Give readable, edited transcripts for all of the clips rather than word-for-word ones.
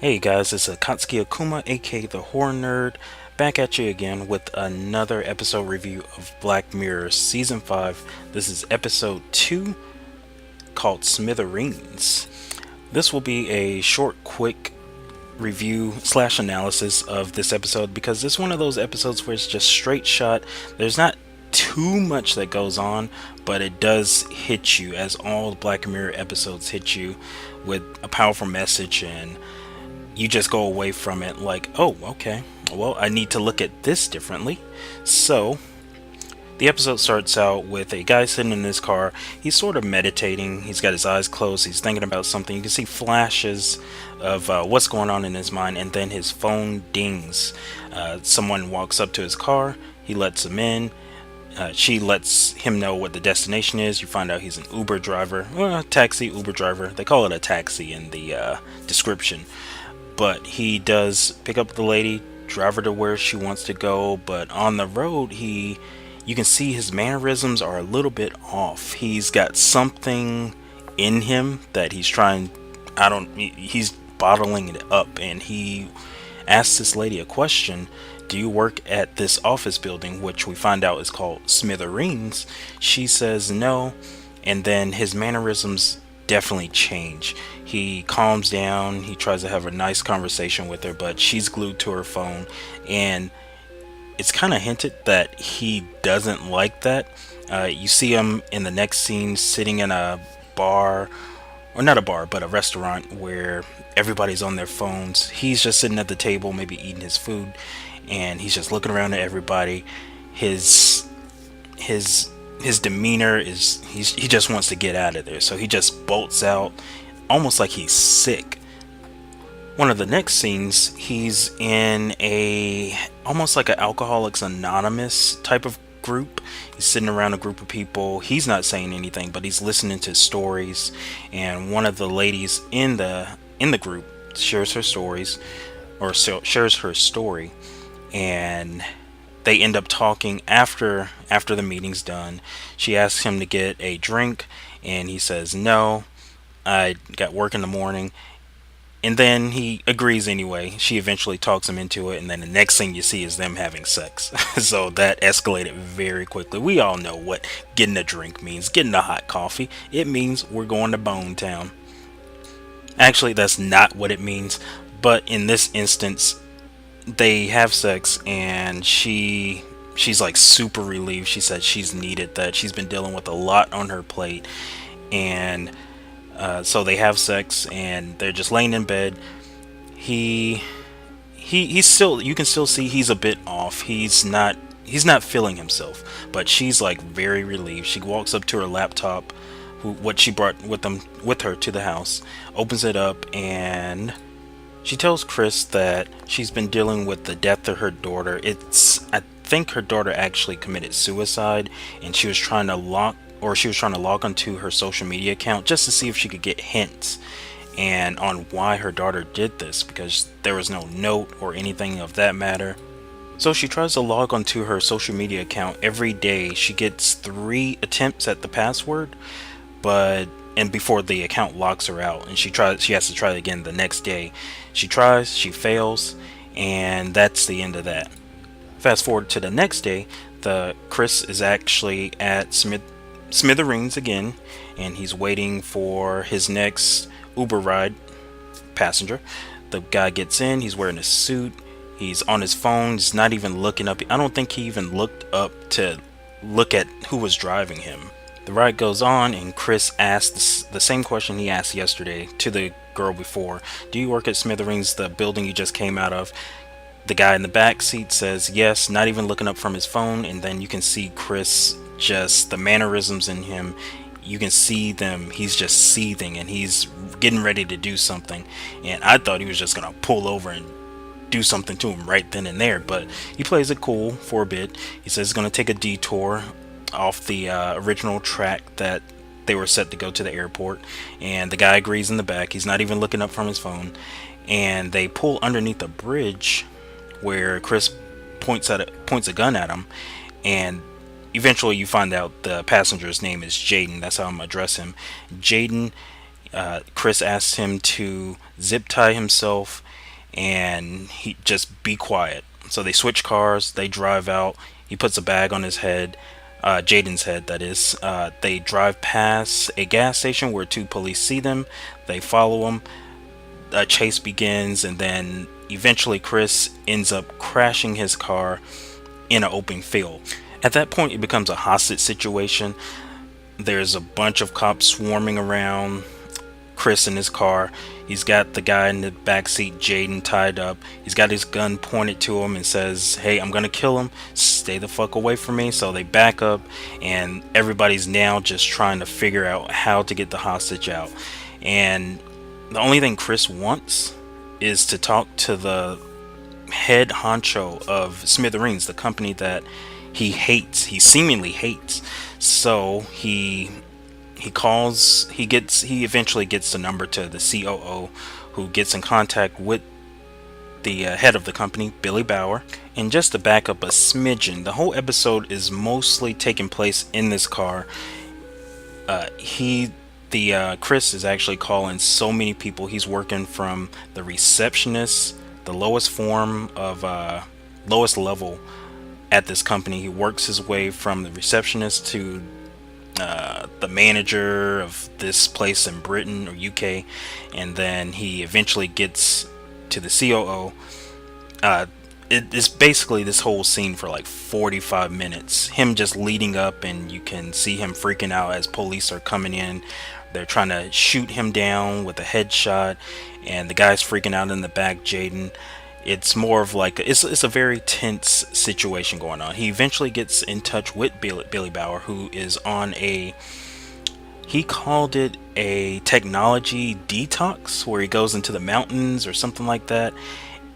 Hey guys, it's Akatsuki Akuma, aka the Horror Nerd, back at you again with another episode review of Black Mirror Season 5. This is episode 2 called Smithereens. This will be a short, quick review slash analysis of this episode because it's one of those episodes where it's just straight shot. There's not too much that goes on, but it does hit you as all Black Mirror episodes hit you with a powerful message, and you just go away from it like, oh, okay, well, I need to look at this differently. So, the episode starts out with a guy sitting in his car. He's sort of meditating. He's got his eyes closed. He's thinking about something. You can see flashes of what's going on in his mind, and then his phone dings. Someone walks up to his car. He lets him in. She lets him know what the destination is. You find out he's an Uber driver. Well, taxi, Uber driver. They call it a taxi in the description. But he does pick up the lady, drive her to where she wants to go. But on the road, you can see his mannerisms are a little bit off. He's got something in him that he's trying. He's bottling it up, and he asks this lady a question. Do you work at this office building, which we find out is called Smithereens? She says no, and then his mannerisms definitely change. He calms down, he tries to have a nice conversation with her, but she's glued to her phone, and it's kind of hinted that he doesn't like that. You see him in the next scene sitting in a bar, or not a bar, but a restaurant where everybody's on their phones. He's just sitting at the table, maybe eating his food, and he's just looking around at everybody. His his demeanor is he just wants to get out of there, so he just bolts out, almost like he's sick. One of the next scenes, he's in a almost like an Alcoholics Anonymous type of group. He's sitting around a group of people. He's not saying anything, but he's listening to stories. And one of the ladies in the group shares her stories, or shares her story, and they end up talking after the meeting's done. She asks him to get a drink, and he says no. I got work in the morning. And then he agrees anyway. She eventually talks him into it, and then the next thing you see is them having sex. So that escalated very quickly. We all know what getting a drink means. Getting a hot coffee. It means we're going to Bone Town. Actually, that's not what it means. But in this instance, they have sex, and she's like super relieved. She said she's needed that. She's been dealing with a lot on her plate, and so they have sex, and they're just laying in bed. He he's still, you can still see he's a bit off. He's not feeling himself, but she's like very relieved. She walks up to her laptop, what she brought with her to the house, opens it up, and she tells Chris that she's been dealing with the death of her daughter. I think her daughter actually committed suicide, and she was trying to log onto her social media account just to see if she could get hints and on why her daughter did this, because there was no note or anything of that matter. So she tries to log onto her social media account every day. She gets 3 attempts at the password, and before the account locks her out, and she has to try it again the next day. She tries, she fails, and that's the end of that. Fast forward to the next day, the Chris is actually at Smithereens again, and he's waiting for his next Uber ride passenger. The guy gets in, he's wearing a suit, he's on his phone, he's not even looking up. I don't think he even looked up to look at who was driving him. The ride goes on, and Chris asks the same question he asked yesterday to the girl before. Do you work at Smithereens, the building you just came out of? The guy in the back seat says yes, not even looking up from his phone, and then you can see Chris, just the mannerisms in him, you can see them, he's just seething, and he's getting ready to do something. And I thought he was just gonna pull over and do something to him right then and there, but he plays it cool for a bit. He says he's gonna take a detour off the original track that they were set to go to the airport, and the guy agrees in the back. He's not even looking up from his phone, and they pull underneath a bridge where Chris points a gun at him, and eventually you find out the passenger's name is Jaden. That's how I'm gonna address him. Jaden. Chris asks him to zip tie himself and he just be quiet. So they switch cars, they drive out. He puts a bag on his head, Jaden's head, that is. They drive past a gas station where two police see them. They follow him. A chase begins, and then eventually Chris ends up crashing his car in an open field. At that point, it becomes a hostage situation. There's a bunch of cops swarming around Chris in his car. He's got the guy in the back seat, Jaden, tied up. He's got his gun pointed to him and says, "Hey, I'm gonna kill him. Stay the fuck away from me." So they back up, and everybody's now just trying to figure out how to get the hostage out. And the only thing Chris wants is to talk to the head honcho of Smithereens, the company that he hates. He seemingly hates. So he eventually gets the number to the COO, who gets in contact with the head of the company, Billy Bauer. And just to back up a smidgen, the whole episode is mostly taking place in this car. Chris is actually calling so many people. He's working from the receptionist, the lowest level at this company. He works his way from the receptionist to the manager of this place in Britain or UK, and then he eventually gets to the COO. It's basically this whole scene for like 45 minutes, him just leading up, and you can see him freaking out as police are coming in. They're trying to shoot him down with a headshot, and the guy's freaking out in the back, Jaden. It's more of like it's a very tense situation going on. He eventually gets in touch with Billy Bauer, who is on he called it a technology detox, where he goes into the mountains or something like that,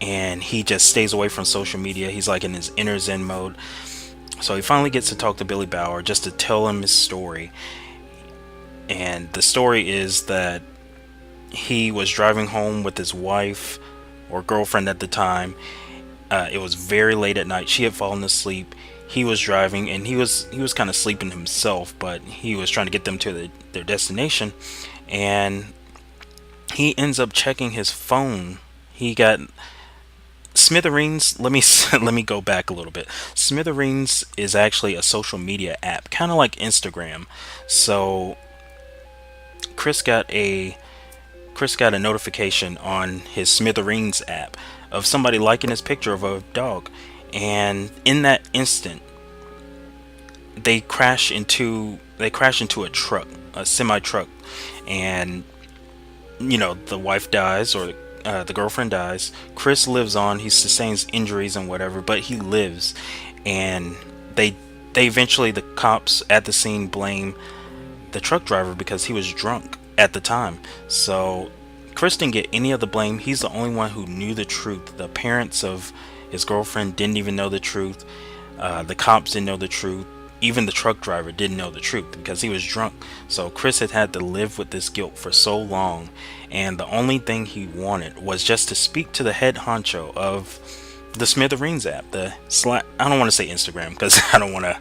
and he just stays away from social media. He's like in his inner zen mode. So he finally gets to talk to Billy Bauer just to tell him his story. And the story is that he was driving home with his wife or girlfriend at the time. It was very late at night. She had fallen asleep. He was driving, and he was kind of sleeping himself, but he was trying to get them to their destination. And he ends up checking his phone. He got Smithereens. Let me go back a little bit. Smithereens is actually a social media app, kind of like Instagram. So Chris got a notification on his Smithereens app of somebody liking his picture of a dog, and in that instant they crash into a truck, a semi truck, and the wife dies, or the girlfriend dies. Chris lives on. He sustains injuries and whatever, but he lives. And they eventually, the cops at the scene blame the truck driver because he was drunk at the time. So Chris didn't get any of the blame. He's the only one who knew the truth. The parents of his girlfriend didn't even know the truth. The cops didn't know the truth. Even the truck driver didn't know the truth because he was drunk. So Chris had to live with this guilt for so long, and the only thing he wanted was just to speak to the head honcho of the Smithereens app. I don't want to say Instagram because I don't want to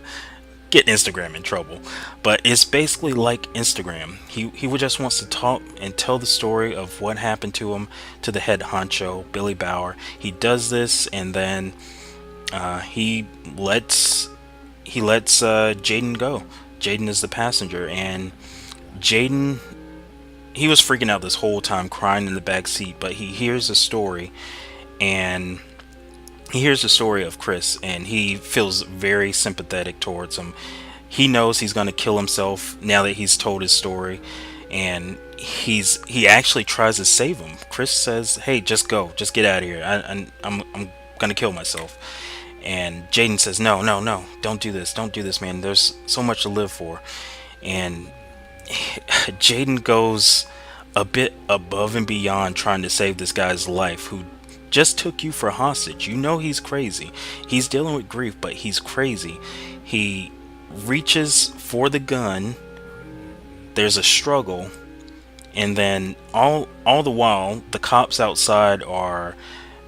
get Instagram in trouble, but it's basically like Instagram. He just wants to talk and tell the story of what happened to him to the head honcho, Billy Bauer. He does this, and then he lets Jaden go. Jaden is the passenger, and Jaden, he was freaking out this whole time, crying in the back seat, but he hears a story, and he hears the story of Chris, and he feels very sympathetic towards him. He knows he's going to kill himself now that he's told his story, and he actually tries to save him. Chris says, "Hey, just go, just get out of here. I'm going to kill myself." And Jaden says, "No, don't do this, man. There's so much to live for." And Jaden goes a bit above and beyond trying to save this guy's life, who just took you for hostage. He's crazy. He's dealing with grief, but he's crazy. He reaches for the gun. There's a struggle, and then all the while, the cops outside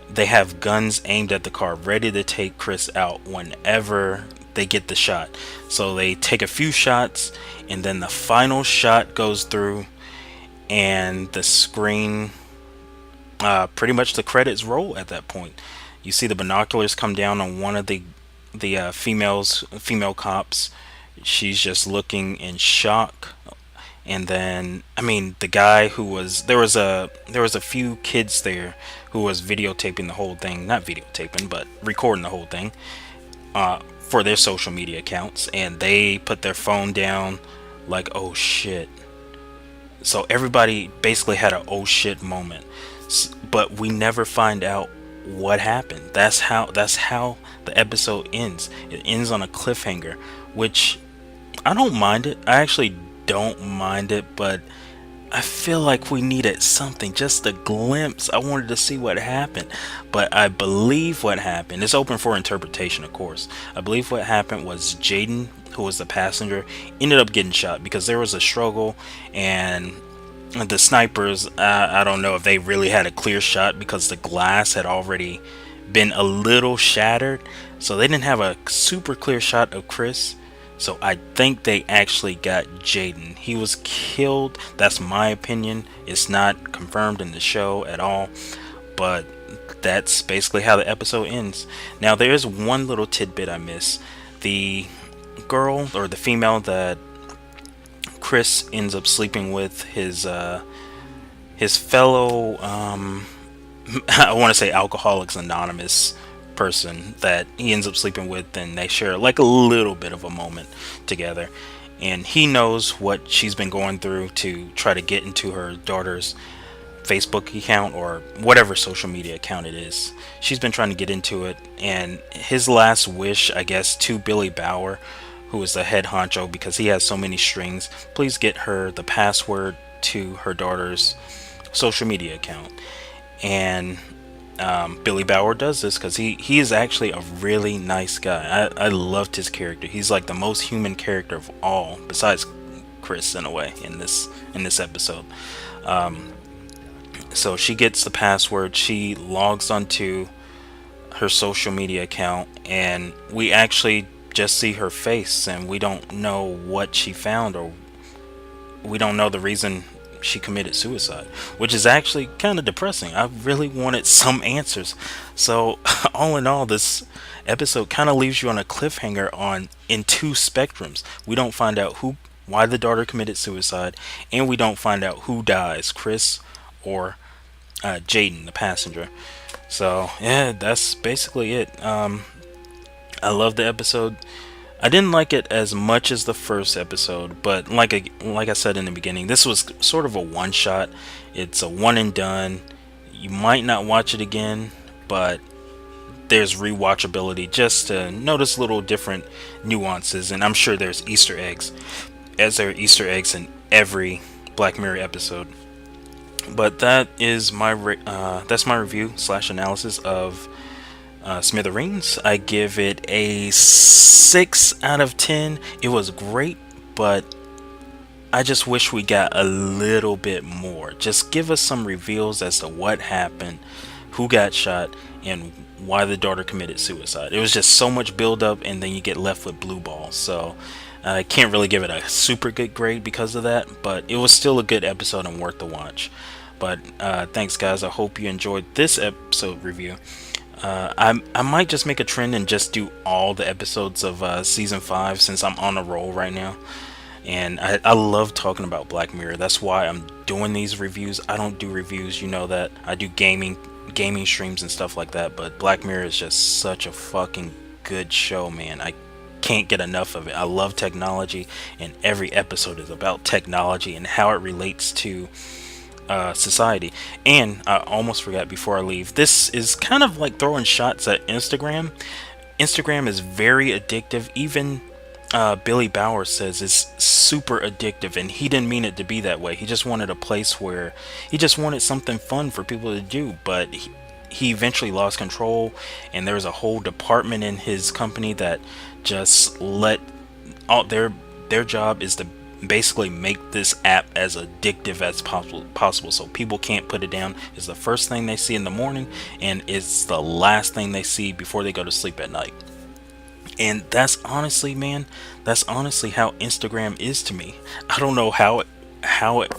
they have guns aimed at the car, ready to take Chris out whenever they get the shot. So they take a few shots, and then the final shot goes through, and the screen pretty much the credits roll at that point. You see the binoculars come down on one of the female cops. She's just looking in shock. And then, I mean, the guy who was there was a few kids there who was videotaping the whole thing, not videotaping, but recording the whole thing for their social media accounts, and they put their phone down like, oh shit. So everybody basically had a oh shit moment. But we never find out what happened. That's how the episode ends. It ends on a cliffhanger, which I don't mind it. I actually don't mind it, but I feel like we needed something, just a glimpse. I wanted to see what happened, but I believe what happened. It's open for interpretation, of course. I believe what happened was Jaden, who was the passenger, ended up getting shot because there was a struggle, and the snipers. I don't know if they really had a clear shot because the glass had already been a little shattered, so they didn't have a super clear shot of Chris. So I think they actually got Jaden. He was killed. That's my opinion. It's not confirmed in the show at all. But that's basically how the episode ends. Now there is one little tidbit I miss. The girl or the female that Chris ends up sleeping with, his fellow I want to say Alcoholics Anonymous person that he ends up sleeping with, and they share like a little bit of a moment together, and he knows what she's been going through to try to get into her daughter's Facebook account or whatever social media account it is. She's been trying to get into it, and his last wish, I guess, to Billy Bauer, who is the head honcho because he has so many strings, please get her the password to her daughter's social media account. And Billy Bauer does this because he is actually a really nice guy. I loved his character. He's like the most human character of all, besides Chris in a way in this episode. So she gets the password. She logs onto her social media account, and we actually just see her face, and we don't know what she found, or we don't know the reason she committed suicide, which is actually kind of depressing. I really wanted some answers. So all in all, this episode kind of leaves you on a cliffhanger on in two spectrums. We don't find out why the daughter committed suicide, and we don't find out who dies, Chris or Jaden, the passenger. So yeah, that's basically it. I love the episode. I didn't like it as much as the first episode, but like I said in the beginning, this was sort of a one shot. It's a one and done. You might not watch it again, but there's rewatchability just to notice little different nuances, and I'm sure there's Easter eggs, as there are Easter eggs in every Black Mirror episode. But that is that's my review / analysis of Smithereens. I give it a 6 out of 10. It was great, but I just wish we got a little bit more. Just give us some reveals as to what happened, who got shot, and why the daughter committed suicide. It was just so much build up, and then you get left with blue balls. So I can't really give it a super good grade because of that, but it was still a good episode and worth the watch. But thanks guys, I hope you enjoyed this episode review. I might just make a trend and just do all the episodes of season 5, since I'm on a roll right now, and I love talking about Black Mirror. That's why I'm doing these reviews. I don't do reviews, you know that. I do gaming streams and stuff like that, but Black Mirror is just such a fucking good show, man. I can't get enough of it. I love technology, and every episode is about technology and how it relates to society. And I almost forgot before I leave, this is kind of like throwing shots at Instagram. Instagram is very addictive. Even Billy Bauer says it's super addictive, and he didn't mean it to be that way. He just wanted a place where he just wanted something fun for people to do, but he eventually lost control, and there was a whole department in his company that just let all their job is to basically make this app as addictive as possible, so people can't put it down. It's the first thing they see in the morning, and it's the last thing they see before they go to sleep at night. And that's honestly, man, that's honestly how Instagram is to me. I don't know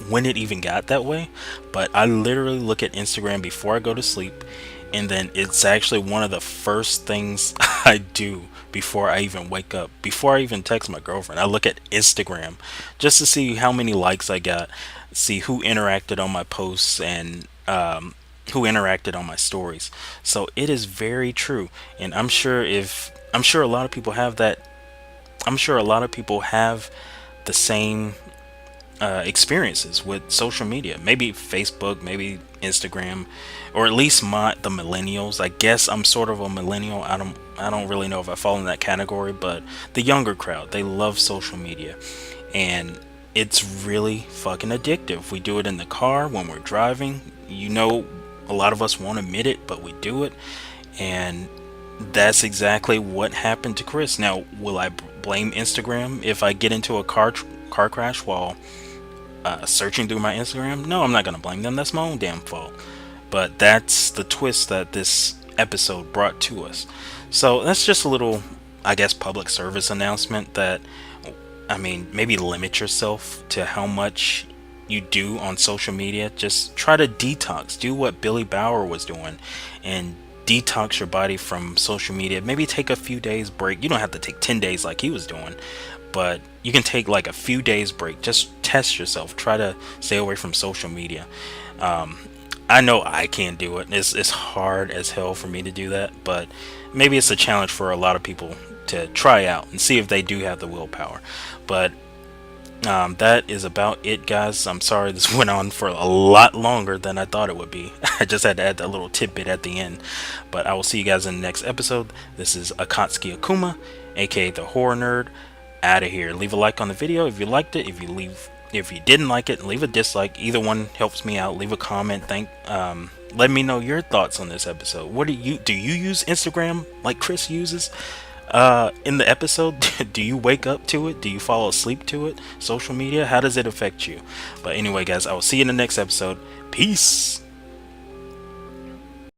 when it even got that way, but I literally look at Instagram before I go to sleep, and then it's actually one of the first things I do before I even wake up. Before I even text my girlfriend, I look at Instagram just to see how many likes I got, see who interacted on my posts, and who interacted on my stories. So it is very true, and I'm sure a lot of people have that. I'm sure a lot of people have the same experiences with social media. Maybe Facebook, maybe Instagram, or at least the millennials. I guess I'm sort of a millennial. I don't really know if I fall in that category, but the younger crowd, they love social media, and it's really fucking addictive. We do it in the car when we're driving. A lot of us won't admit it, but we do it, and that's exactly what happened to Chris. Now, will I blame Instagram if I get into a car crash while searching through my Instagram? No, I'm not gonna blame them. That's my own damn fault. But that's the twist that this episode brought to us. So that's just a little, I guess, public service announcement that, I mean, maybe limit yourself to how much you do on social media. Just try to detox. Do what Billy Bauer was doing and detox your body from social media. Maybe take a few days break. You don't have to take 10 days like he was doing, but you can take like a few days break. Just test yourself. Try to stay away from social media. I know I can't do it. It's hard as hell for me to do that, but maybe it's a challenge for a lot of people to try out and see if they do have the willpower. But that is about it, guys. I'm sorry this went on for a lot longer than I thought it would be. I just had to add that little tidbit at the end. But I will see you guys in the next episode. This is Akatsuki Akuma, aka the Horror Nerd, out of here. Leave a like on the video if you liked it. If you didn't like it, leave a dislike. Either one helps me out. Leave a comment. Let me know your thoughts on this episode. What do you use Instagram like Chris uses? In the episode, do you wake up to it? Do you fall asleep to it? Social media, how does it affect you? But anyway, guys, I will see you in the next episode. Peace.